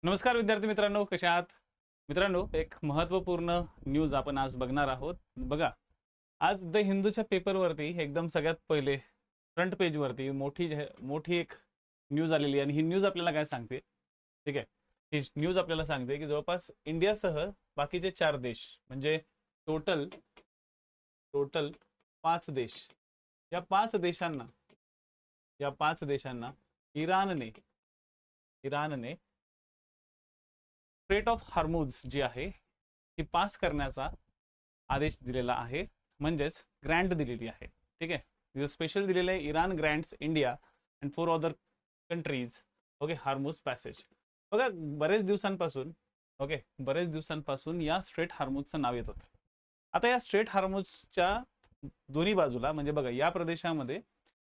नमस्कार विद्यार्थी मित्रांनो, कशा आहात मित्रांनो? एक महत्त्वपूर्ण न्यूज आपण आज बघणार आहोत. बघा, आज द हिंदूच्या पेपरवरती एकदम सगळ्यात पहिले फ्रंट पेजवरती मोठी एक न्यूज आलेली आहे आणि ही न्यूज आपल्याला काय सांगते? ठीक आहे, ही न्यूज आपल्याला सांगते की जवळपास इंडियासह बाकीचे 4 देश म्हणजे टोटल टोटल 5 देश, या 5 देशांना इराणने स्ट्रेट ऑफ हार्मुझ जी आहे ती पास करण्याचा आदेश दिलेला आहे, म्हणजेच ग्रँट दिलेली आहे. ठीक आहे, स्पेशल दिलेलं आहे Iran grants India and 4 other countries okay Hormuz passage. बघा, बरेच दिवसांपासून या स्ट्रेट हार्मुझचं नाव येत होतं. आता या स्ट्रेट हार्मुझच्या दोन्ही बाजूला म्हणजे बघा, या प्रदेशामध्ये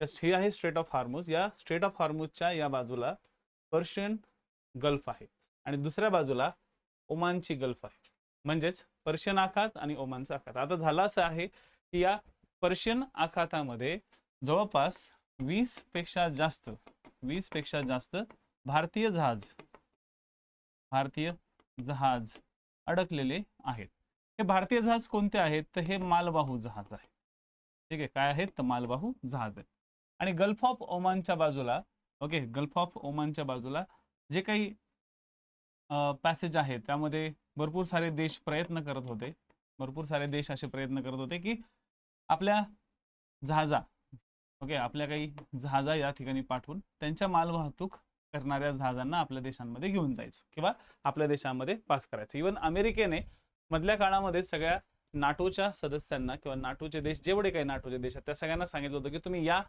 ही आहे स्ट्रेट ऑफ हार्मुझ, या स्ट्रेट ऑफ हार्मुझच्या या बाजूला पर्शियन गल्फ आहे आणि दुसऱ्या बाजूला ओमानची गल्फ आहे, म्हणजेच पर्शियन आखात आणि ओमानचा आखात. आता झालं असं आहे की या पर्शियन आखातामध्ये जवळपास 20 पेक्षा जास्त भारतीय जहाज अडकलेले आहेत. हे भारतीय जहाज कोणते आहेत? तर हे मालवाहू जहाज आहे. ठीक आहे, काय आहेत? तर मालवाहू जहाज आहे. आणि गल्फ ऑफ ओमानच्या बाजूला जे काही पॅसेज आहे त्यामध्ये भरपूर सारे देश असे प्रयत्न करत होते की आपल्या काही जहाजा या ठिकाणी पाठवून त्यांच्या मालवाहतूक करणाऱ्या जहाजांना आपल्या देशांमध्ये घेऊन जायचं किंवा आपल्या देशामध्ये पास करायचं. इव्हन अमेरिकेने मधल्या काळामध्ये सगळ्या नाटोच्या सदस्यांना किंवा नाटोचे देश, जेवढे काही नाटोचे देश आहेत त्या सगळ्यांना सांगितलं होतं की तुम्ही या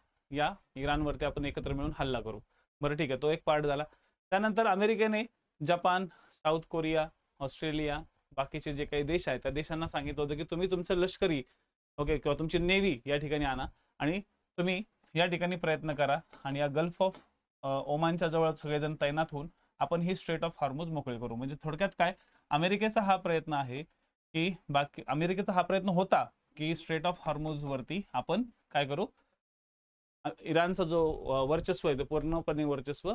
इराणवरती आपण एकत्र मिळून हल्ला करू. बरं, ठीक आहे, तो एक पार्ट झाला. त्यानंतर अमेरिकेने जपान, साऊथ कोरिया, ऑस्ट्रेलिया, बाकीचे जे काही देश आहेत त्या देशांना सांगितलं होतं की तुम्ही तुमचं लष्करी किंवा तुमची नेव्ही या ठिकाणी आणा आणि तुम्ही या ठिकाणी प्रयत्न करा आणि या गल्फ ऑफ ओमानच्या जवळ सगळेजण तैनात होऊन आपण ही स्ट्रेट ऑफ हार्मुझ मोकळे करू. म्हणजे थोडक्यात काय, अमेरिकेचा हा प्रयत्न होता की स्ट्रेट ऑफ हार्मुझ वरती आपण काय करू, इराणचा जो वर्चस्व आहे ते पूर्णपणे वर्चस्व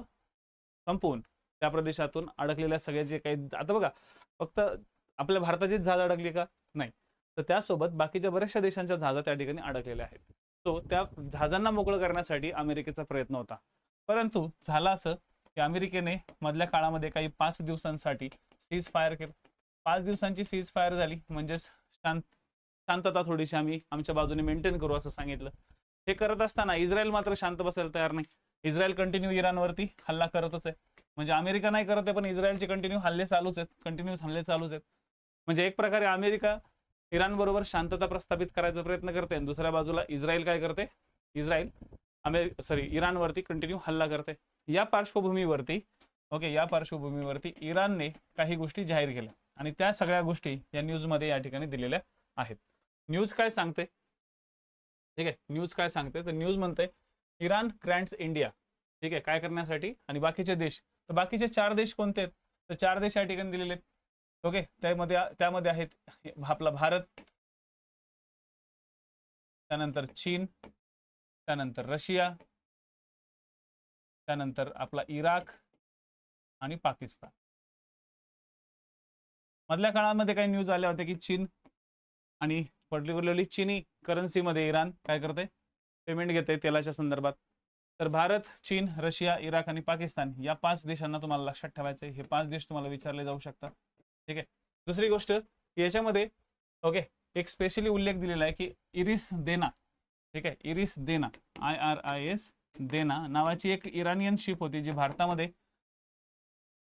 संपवून त्या प्रदेशातून अडकलेल्या सगळे जे काही, आता बघा, फक्त आपल्या भारताचीच जहाज अडकली का? नाही, तर त्यासोबत बाकीच्या बऱ्याचशा देशांच्या जहाजा त्या ठिकाणी अडकलेल्या आहेत. तो त्या जहाजांना मोकळं करण्यासाठी अमेरिकेचा प्रयत्न होता. परंतु झालं असं की अमेरिकेने मधल्या काळामध्ये काही 5 दिवसांसाठी सीज फायर केलं. 5 दिवसांची सीज फायर झाली, म्हणजेच शांतता थोडीशी आम्ही आमच्या बाजूने मेंटेन करू असं सांगितलं. हे करत असताना इस्रायल मात्र शांत बसायला तयार नाही. इस्रायल कंटिन्यू इराणवरती हल्ला करतच आहे. म्हणजे अमेरिका नाही करत आहे पण इस्रायलचे कंटिन्यू हल्ले चालूच आहेत. म्हणजे एक प्रकारे अमेरिका इराण बरोबर शांतता प्रस्थापित करायचा प्रयत्न करते आणि दुसऱ्या बाजूला इस्रायल काय करते? इराणवरती कंटिन्यू हल्ला करते. या पार्श्वभूमीवरती इराणने काही गोष्टी जाहीर केल्या आणि त्या सगळ्या गोष्टी या न्यूजमध्ये या ठिकाणी दिलेल्या आहेत. न्यूज काय सांगते? ठीक आहे, न्यूज काय सांगते तर न्यूज म्हणते इराण ग्रँट्स इंडिया, ठीक आहे, काय करण्यासाठी, आणि बाकीचे देश, तर बाकीचे 4 देश कोणते आहेत? तर 4 देश या ठिकाणी दिलेले आहेत. ओके, त्यामध्ये आहेत आपला भारत, त्यानंतर चीन, त्यानंतर रशिया, त्यानंतर आपला इराक आणि पाकिस्तान. मधल्या काळामध्ये काही न्यूज आल्या होत्या की चीन आणि पर्टिक्युलरली चीनी करन्सीमध्ये इराण काय करते? पेमेंट घेते तेलाच्या संदर्भात. तर भारत, चीन, रशिया, इराक आणि पाकिस्तान या 5 देशांना तुम्हाला लक्षात ठेवायचं आहे. हे 5 देश तुम्हाला विचारले जाऊ शकतात. ठीक आहे. दुसरी गोष्ट, याच्यामध्ये एक स्पेशली उल्लेख दिलेला आहे की इरिस देना, ठीक आहे, इरिस देना, IRIS देना नावाची एक इराणियन शिप होती जी भारतामध्ये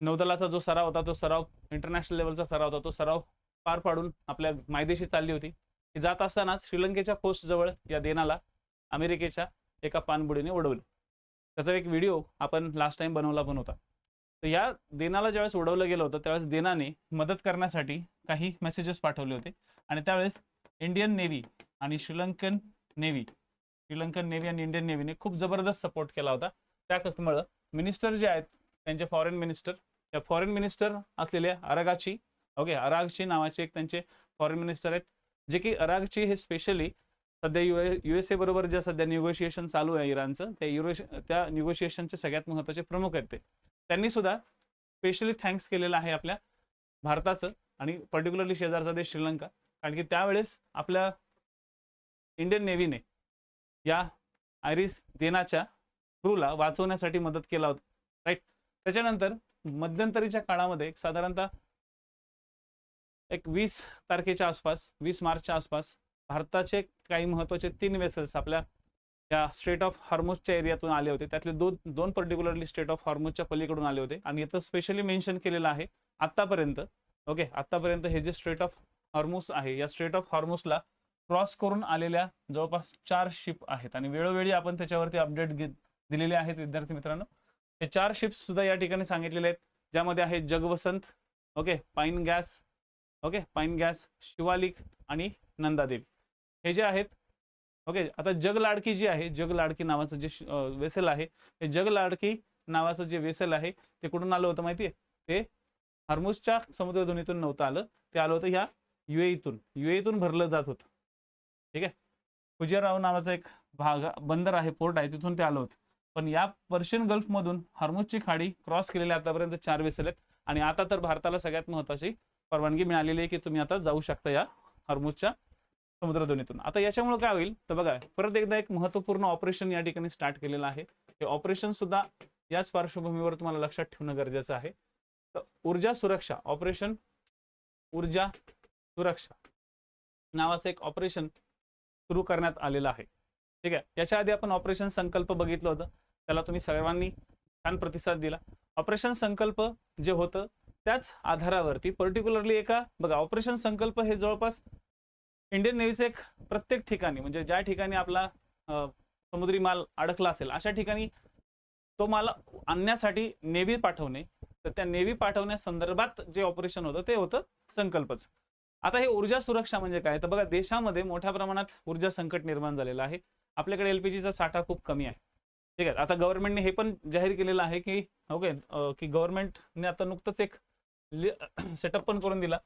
नौदलाचा जो सराव होता, तो सराव इंटरनॅशनल लेवलचा सराव होता, तो सराव पार पाडून आपल्या मायदेशी चालली होती. जात असताना श्रीलंकेच्या कोस्ट जवळ या देनाला अमेरिकेच्या एका पाणबुडीने उडवलं. त्याचा एक व्हिडिओ आपण लास्ट टाइम बनवला पण होता. तर या देनाला ज्यावेळेस उडवलं गेलं होतं त्यावेळेस देनाने मदत करण्यासाठी काही मेसेजेस पाठवले होते आणि त्यावेळेस इंडियन नेव्ही आणि श्रीलंकन नेव्ही आणि इंडियन नेव्हीने खूप जबरदस्त सपोर्ट केला होता. त्यामुळे मिनिस्टर जे आहेत त्यांचे फॉरेन मिनिस्टर असलेले अरागची नावाचे एक त्यांचे फॉरेन मिनिस्टर आहेत, जे की अरागची हे स्पेशली सध्या USA बरोबर ज्या सध्या निगोशिएशन चालू आहे इराणचं, त्या निगोशिएशनचे सगळ्यात महत्त्वाचे प्रमुख आहेत. त्यांनी सुद्धा स्पेशली थँक्स केलेलं आहे आपल्या भारताचं आणि पर्टिक्युलरली शेजारचा देश श्रीलंका, कारण की त्यावेळेस आपल्या इंडियन नेव्हीने या आयरिस देनाच्या क्रूला वाचवण्यासाठी मदत केला होता, राईट. त्याच्यानंतर मध्यंतरीच्या काळामध्ये साधारणतः एक 20 तारखेच्या आसपास, 20 मार्चच्या आसपास भारताचे काही महत्त्वाचे 3 वेसल्स आपल्या या स्ट्रेट ऑफ हॉर्मुझच्या एरियातून आले होते. त्यातले दोन पर्टिक्युलरली स्ट्रेट ऑफ हॉर्मुझच्या पलीकडून आले होते आणि इथं स्पेशली मेन्शन केलेलं आहे आतापर्यंत, ओके, आतापर्यंत हे जे स्ट्रेट ऑफ हॉर्मुझ आहे, या स्ट्रेट ऑफ हॉर्मुझला क्रॉस करून आलेल्या जवळपास 4 शिप आहेत आणि वेळोवेळी आपण त्याच्यावरती अपडेट दिलेले आहेत विद्यार्थी मित्रांनो. हे 4 शिप्स सुद्धा या ठिकाणी सांगितलेले आहेत, ज्यामध्ये आहे जगवसंत, ओके, पाईन गॅस, ओके, पाईन गॅस, शिवालिक आणि नंदादेवी हे जे आहेत. ओके, आता जगलाडकी जी आहे, जगलाडकी नावाचं जे वेसल आहे, हे जगलाडकी नावाचं जे वेसल आहे ते कुठून आलं होतं माहिती आहे? ते हॉर्मुझच्या समुद्रधुनीतून नव्हतं आलं, ते आलं होतं ह्या युएईतून भरलं जात होतं. ठीक आहे, फुजियाराव नावाचा एक बंदर आहे, पोर्ट आहे, तिथून ते आलं होतं. पण या पर्शियन गल्फमधून हॉर्मुझची खाडी क्रॉस केलेले आतापर्यंत 4 वेसल आहेत आणि आता तर भारताला सगळ्यात महत्त्वाची परवानगी मिळालेली आहे की तुम्ही आता जाऊ शकता या हॉर्मुझच्या समुद्रधुनीतून. आता याच्यामुळे काय होईल तर बघा, परत एकदा एक महत्त्वपूर्ण ऑपरेशन या ठिकाणी स्टार्ट केलेलं आहे. हे ऑपरेशन सुद्धा याच पार्श्वभूमीवर तुम्हाला लक्षात ठेवणं गरजेचं आहे. तर ऊर्जा सुरक्षा ऑपरेशन, ऊर्जा सुरक्षा नावाचं एक ऑपरेशन सुरू करण्यात आलेलं आहे. ठीक आहे, याच्या आधी आपण ऑपरेशन संकल्प बघितलं होतं, त्याला तुम्ही सर्वांनी छान प्रतिसाद दिला. ऑपरेशन संकल्प जे होतं त्याच आधारावरती पर्टिक्युलरली एका बघा, ऑपरेशन संकल्प हे जवळपास इंडियन नेव्हीचे एक प्रत्येक ठिकाणी म्हणजे ज्या ठिकाणी आपला समुद्री माल अडकला असेल अशा ठिकाणी तो माल आणण्यासाठी नेव्ही पाठवणे, तर त्या नेव्ही पाठवण्यासंदर्भात जे ऑपरेशन होतं ते होतं संकल्पच. आता हे ऊर्जा सुरक्षा म्हणजे काय तर बघा, देशामध्ये मोठ्या प्रमाणात ऊर्जा संकट निर्माण झालेलं आहे. आपल्याकडे एलपीजीचा साठा खूप कमी आहे. ठीक आहे, आता गव्हर्नमेंटने हे पण जाहीर केलेलं आहे की ओके, की गव्हर्नमेंटने आता नुकतंच एक सेटअप पण करून दिला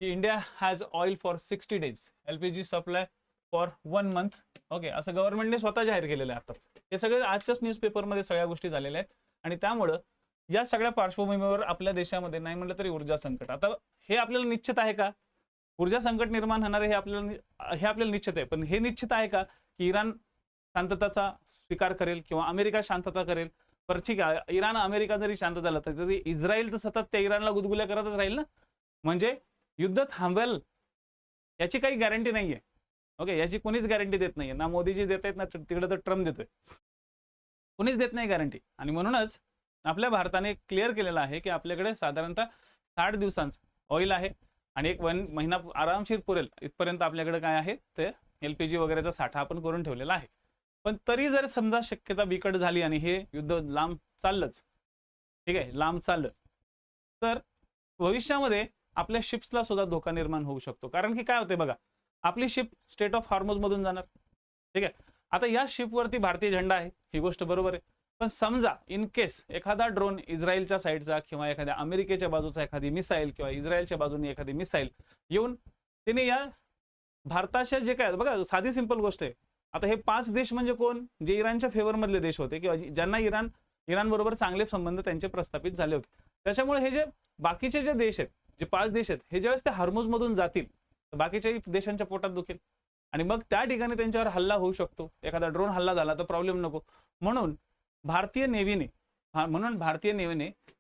की India has oil for 60 days, LPG supply for 1 month. Okay, असं गव्हर्नमेंटने स्वतः जाहीर केलेलं आहे आताच. हे सगळे आजच्याच न्यूजपेपरमध्ये सगळ्या गोष्टी झालेल्या आहेत आणि त्यामुळं या सगळ्या पार्श्वभूमीवर आपल्या देशामध्ये नाही म्हटलं तरी ऊर्जा संकट. आता हे आपल्याला निश्चित आहे का ऊर्जा संकट निर्माण होणार आहे? हे आपल्याला निश्चित आहे, पण हे निश्चित आहे का की इराण शांतताचा स्वीकार करेल किंवा अमेरिका शांतता करेल? पर ठीक आहे, इराण अमेरिका जरी शांत झालं तरी इस्रायल तर सतत त्या इराणला गुदगुल्या करतच राहील ना, म्हणजे युद्ध थांबेल याची काही गॅरंटी नाहीये. ओके, याची कोणीच गॅरंटी देत नाहीये, ना मोदीजी देत आहेत ना तिकडे तर ट्रम्प देतोय, कोणीच देत नाही गॅरंटी. आणि म्हणूनच आपल्या भारताने क्लिअर केलेलं आहे की आपल्याकडे साधारणतः 60 दिवसांचं ऑइल आहे आणि 1 महिना आरामशीर पुरेल इथपर्यंत आपल्याकडे काय आहे ते एलपीजी वगैरेचा साठा आपण करून ठेवलेला आहे. पण तरी जर समजा शक्यता बिकट झाली आणि हे युद्ध लांब चाललंच, ठीक आहे, लांब चाललं, तर भविष्यामध्ये आपल्या शिप्सला सुद्धा धोका निर्माण होऊ शकतो. कारण की काय होते बघा, आपली शिप स्टेट ऑफ हॉर्मुझ मधून जाणार. ठीक आहे, आता या शिपवरती भारतीय झेंडा आहे, ही गोष्ट बरोबर आहे. पण समजा इन केस एखादा ड्रोन इस्रायलच्या साईडचा किंवा एखाद्या अमेरिकेच्या बाजूचा एखादी मिसाईल किंवा इस्रायलच्या बाजूने एखादी मिसाईल येऊन तिने या भारताच्या जे काय बघा, साधी सिंपल गोष्ट आहे. आता हे 5 देश म्हणजे कोण? जे इराणच्या फेवर मधले देश होते किंवा ज्यांना इराण बरोबर चांगले संबंध त्यांचे प्रस्थापित झाले होते. त्याच्यामुळे हे जे बाकीचे जे देश आहेत, जे 5 देश आहेत, हे ज्यावेळेस ते हॉर्मुझ मधून जातील तर बाकीच्याही देशांच्या पोटात दुखेल आणि मग त्या ठिकाणी त्यांच्यावर हल्ला होऊ शकतो. एखादा ड्रोन हल्ला झाला तर प्रॉब्लेम नको. म्हणून भारतीय नेव्हीने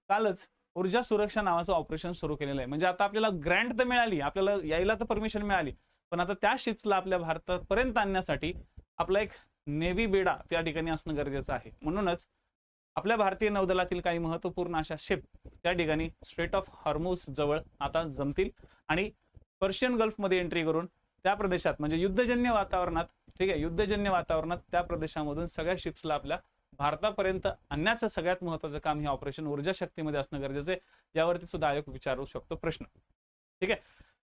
कालच ऊर्जा सुरक्षा नावाचं ऑपरेशन सुरू केलेलं आहे. म्हणजे आता आपल्याला ग्रँट तर मिळाली, आपल्याला यायला तर परमिशन मिळाली, पण आता त्या शिप्सला आपल्या भारतापर्यंत आणण्यासाठी आपला एक नेव्ही बेडा त्या ठिकाणी असणं गरजेचं आहे. म्हणूनच आपल्या भारतीय नौदलातील काही महत्त्वपूर्ण अशा शिप त्या ठिकाणी स्ट्रेट ऑफ हॉर्मुझ जवळ आता जमतील आणि पर्शियन गल्फमध्ये एंट्री करून त्या प्रदेशात म्हणजे युद्धजन्य वातावरणात, ठीक आहे, युद्धजन्य वातावरणात त्या प्रदेशामधून सगळ्या शिप्सला आपल्या भारतापर्यंत आणण्याचं सगळ्यात महत्त्वाचं काम हे ऑपरेशन ऊर्जा शक्तीमध्ये असणं गरजेचं आहे. यावरती सुद्धा आयोग विचारू शकतो प्रश्न. ठीक आहे,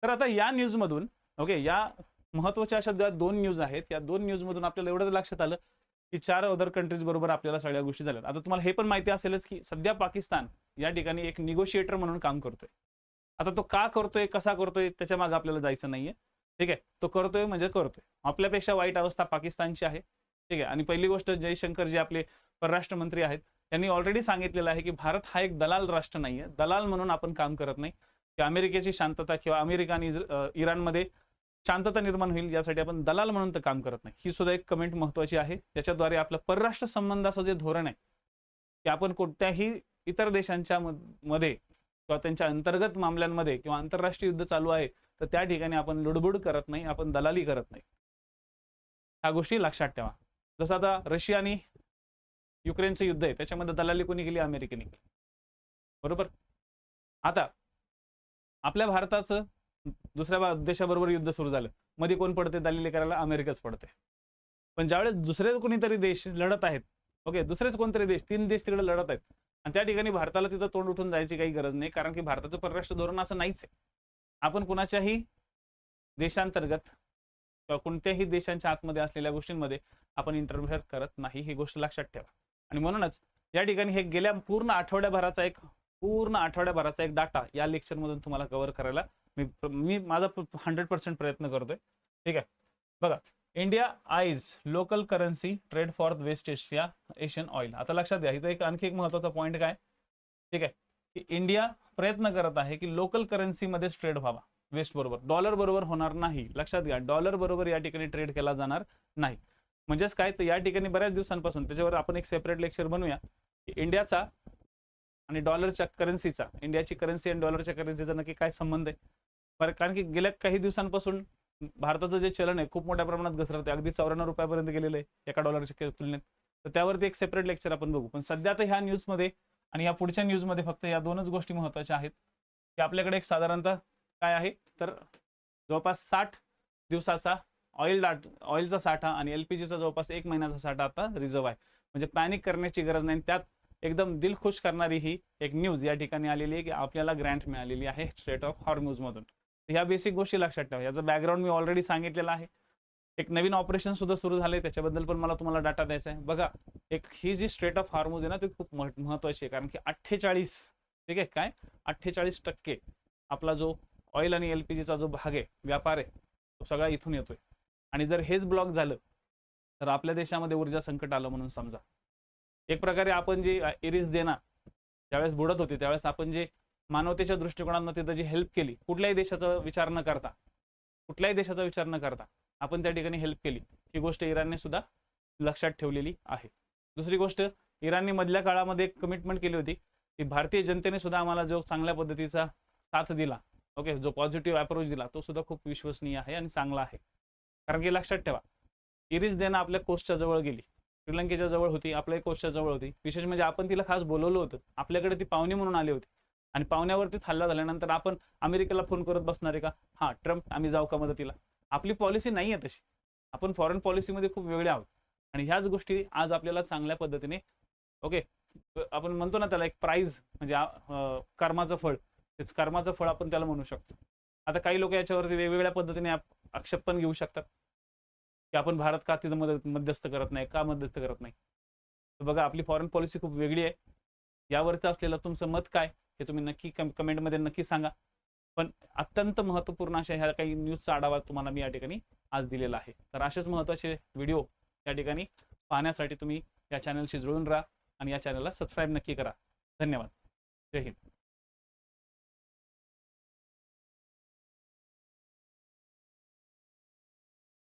तर आता या न्यूज मधून ओके, या महत्त्वाच्या अशा 2 न्यूज आहेत, या 2 न्यूज मधून आपल्याला एवढं लक्षात आलं की 4 अदर कंट्रीज बरोबर आपल्याला सगळ्या गोष्टी झाल्यात. आता तुम्हाला हे पण माहिती असेलच की सध्या पाकिस्तान या ठिकाणी एक निगोशिएटर म्हणून काम करतोय. आता तो का करतोय, कसा करतोय त्याच्या मागे आपल्याला जायचं नाहीये. ठीक आहे, तो करतोय म्हणजे करतोय. आपल्यापेक्षा वाईट अवस्था पाकिस्तानची आहे. ठीक आहे, आणि पहिली गोष्ट जयशंकर जे आपले परराष्ट्र मंत्री आहेत त्यांनी ऑलरेडी सांगितलेलं आहे की भारत हा एक दलाल राष्ट्र नाहीये, दलाल म्हणून आपण काम करत नाही, की अमेरिकेची शांतता किंवा अमेरिका आणि इराणमध्ये शांतता निर्माण होईल यासाठी आपण दलाल म्हणून तर काम करत नाही. ही सुद्धा एक कमेंट महत्त्वाची आहे. त्याच्याद्वारे आपलं परराष्ट्र संबंधाचं जे धोरण आहे की आपण कोणत्याही इतर देशांच्या मध्ये किंवा त्यांच्या अंतर्गत मामल्यांमध्ये किंवा आंतरराष्ट्रीय युद्ध चालू आहे तर त्या ठिकाणी आपण लुडबुड करत नाही, आपण दलाली करत नाही. ह्या गोष्टी लक्षात ठेवा. जसं आता रशिया आणि युक्रेनचं युद्ध आहे त्याच्यामध्ये दलाली कोणी केली? अमेरिकेने केली, बरोबर. आता आपल्या भारताचं दुसऱ्या देशाबरोबर युद्ध सुरू झालं, मध्ये कोण पडते दलाली करायला? अमेरिकाच पडते. पण ज्यावेळेस दुसरे कोणीतरी देश लढत आहेत, ओके, दुसरेच कोणतरी देश, 3 देश तिकडे लढत आहेत आणि त्या ठिकाणी भारताला तिथं तोंड उठून जायची काही गरज नाही, कारण की भारताचं परराष्ट्र धोरण असं नाहीच आहे. आपण कुणाच्याही देशांतर्गत किंवा कोणत्याही देशांच्या आतमध्ये असलेल्या गोष्टींमध्ये आपण इंटरफेअर करत नाही, ही गोष्ट लक्षात ठेवा. आणि म्हणूनच या ठिकाणी हे गेल्या पूर्ण आठवड्याभराचा एक डाटा या लेक्चरमधून तुम्हाला कव्हर करायला मी माझा 100% प्रयत्न करतोय. ठीक आहे, बघा, India eyes local currency trade for West Asian oil. आता लक्षात घ्या, इथं आणखी एक महत्त्वाचा पॉईंट काय, ठीक आहे, की इंडिया प्रयत्न करत आहे की लोकल करन्सीमध्येच ट्रेड व्हावा वेस्ट बरोबर, डॉलर बरोबर होणार नाही. लक्षात घ्या, डॉलर बरोबर या ठिकाणी ट्रेड केला जाणार नाही. म्हणजेच काय, तर या ठिकाणी बऱ्याच दिवसांपासून त्याच्यावर आपण एक सेपरेट लेक्चर बनवूया की इंडियाचा आणि डॉलरच्या करन्सीचा, इंडियाची करन्सी आणि डॉलरच्या करन्सीचा नक्की काय संबंध आहे. कारण की गेल्या काही दिवसांपासून भारताचं जे चलन आहे खूप मोठ्या प्रमाणात घसरते, अगदी 94 रुपयापर्यंत गेलेलं आहे एका डॉलरच्या तुलनेत. तर त्यावरती एक सेपरेट लेक्चर आपण बघू. पण सध्या तर ह्या न्यूजमध्ये आणि या पुढच्या न्यूजमध्ये फक्त या 2च गोष्टी महत्त्वाच्या आहेत की आपल्याकडे एक साधारणतः काय आहे, तर जवळपास 60 दिवसाचा ऑइलचा साठा आणि LPGचा जवळपास 1 महिन्याचा साठा आता रिझर्व्ह आहे. म्हणजे पॅनिक करण्याची गरज नाही. त्यात एकदम दिल खुश करणारी ही एक न्यूज या ठिकाणी आलेली आहे की आपल्याला ग्रँट मिळालेली आहे स्ट्रेट ऑफ हॉर्मुझ मधून. ह्या बेसिक गोष्टी लक्षात ठेवा. याचं बॅकग्राऊंड मी ऑलरेडी सांगितलेलं आहे. एक नवीन ऑपरेशन सुद्धा सुरू झाले, त्याच्याबद्दल पण मला तुम्हाला डाटा द्यायचा आहे. बघा, एक ही जी स्ट्रेट ऑफ हॉर्मुझ आहे ना, ती खूप महत्त्वाची आहे, कारण की 48, ठीक आहे, काय 48% आपला जो ऑइल आणि LPGचा जो भाग आहे, व्यापार आहे, तो सगळा इथून येतोय. आणि जर हेच ब्लॉक झालं तर आपल्या देशामध्ये ऊर्जा संकट आलं म्हणून समजा. एक प्रकारे आपण जी इरिस देना ज्यावेळेस बुडत होती त्यावेळेस आपण जे मानवतेच्या दृष्टिकोनातून तिथं जी हेल्प केली, कुठल्याही देशाचा विचार न करता आपण त्या ठिकाणी हेल्प केली, ही गोष्ट इराणने सुद्धा लक्षात ठेवलेली आहे. दुसरी गोष्ट, इराणने मधल्या काळामध्ये एक कमिटमेंट केली होती की भारतीय जनतेने सुद्धा आम्हाला जो चांगल्या पद्धतीचा साथ दिला, ओके, जो पॉझिटिव्ह अप्रोच दिला, तो सुद्धा खूप विश्वसनीय आहे आणि चांगला आहे. कारण की लक्षात ठेवा, इरिस देना आपल्या कोस्टच्या जवळ गेली, श्रीलंकेच्या जवळ होती, आपल्या कोस्टच्या जवळ होती. विशेष म्हणजे आपण तिला खास बोलवलं होतं, आपल्याकडे ती पाहुणी म्हणून आली होती आणि पाहुण्यावरती हल्ला झाल्यानंतर आपण अमेरिकेला फोन करत बसणार आहे का? हां ट्रम्प आम्ही जाऊ का मदतीला? आपली पॉलिसी नाही आहे तशी. आपण फॉरेन पॉलिसीमध्ये खूप वेगळे आहोत आणि ह्याच गोष्टी आज आपल्याला चांगल्या पद्धतीने, ओके, आपण म्हणतो ना त्याला एक प्राइज म्हणजे कर्माचं फळ, तेच कर्माचं फळ आपण त्याला म्हणू शकतो. आता काही लोक याच्यावरती वेगवेगळ्या पद्धतीने आक्षेप पण घेऊ शकतात की आपण भारत का तिथं मध्यस्थ करत नाही, का मध्यस्थ करत नाही. तर बघा, आपली फॉरेन पॉलिसी खूप वेगळी आहे. यावरती असलेलं तुमचं मत काय हे तुम्ही नक्की कमेंटमध्ये नक्की सांगा. पण अत्यंत महत्त्वपूर्ण अशा ह्या काही न्यूजचा आढावा तुम्हाला मी या ठिकाणी आज दिलेला आहे. तर असेच महत्त्वाचे व्हिडिओ या ठिकाणी पाहण्यासाठी तुम्ही या चॅनलशी जुळून राहा आणि या चॅनलला सबस्क्राईब नक्की करा. धन्यवाद. जय हिंद.